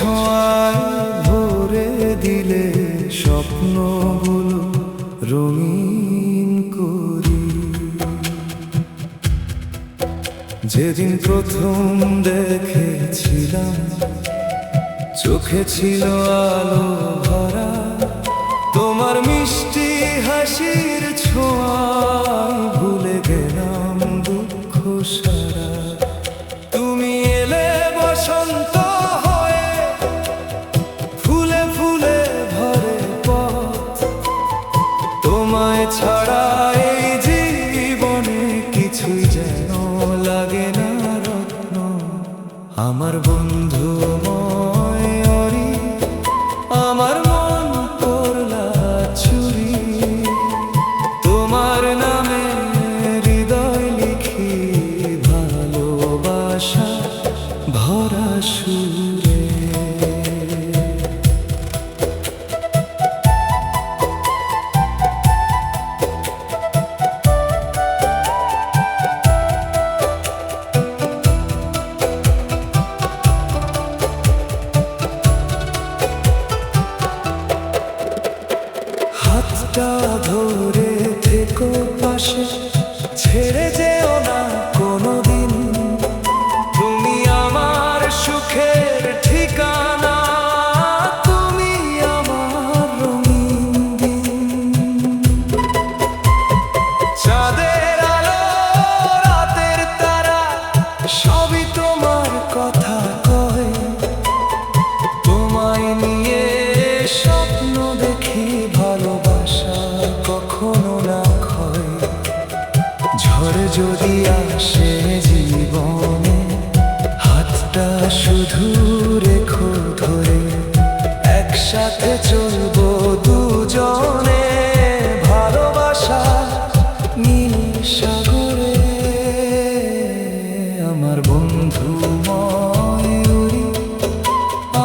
ছোঁয়ায় ভরে দিলে স্বপ্নগুলো রঙিন করি। যেদিন প্রথম দেখেছিলাম চোখে ছিল আলো ভরা, তোমার মিষ্টি হাসির ছোঁয়ায় ভুলে গেলাম দুঃখ সারা। তুমি এলে বসন্ত হয়ে, ফুলে ফুলে ভরে পথ, তোমায় ছাড়া এই জীবনে কিছুই যেন লাগে না রত্ন। আমার বন্ধু ময়ূরী, আমার মন করলা চুরি, তোমার নামে হৃদয় লিখি ভালোবাসা ভরা সুরে। হাতটা ধরে থেকো পাশে, ছেড়ে যেও না কোনোদিন। তুমি আমার সুখের ঠিকানা, তুমি আমার রঙিন দিন। চাঁদের আলো, রাতের তারা, সবই তোমার কথা কয়। তোমায় নিয়ে স্বপ্ন দেখি, ভালোবাসা কখনো না ক্ষয়। ঝড় যদি আসে জীবনে, হাতটা শুধু রেখো ধরে। একসাথে চলবো দুজনে, ভালোবাসা নীল সাগরে। আমার বন্ধু ময়ূরী,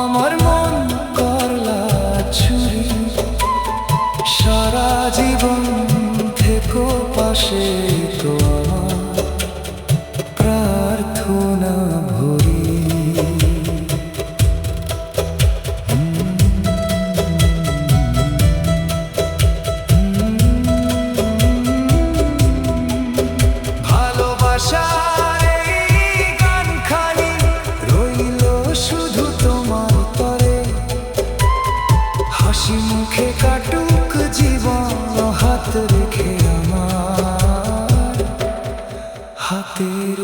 আমার মন করলা চুরি, সারা জীবন থেকো পাশে, তো আমার প্রার্থনা ভরি। ভালোবাসার এই গানখানি রইল শুধু তোমার তরে। হাসি মুখে কাটুক জীবন, হাত রেখে আমার হাতের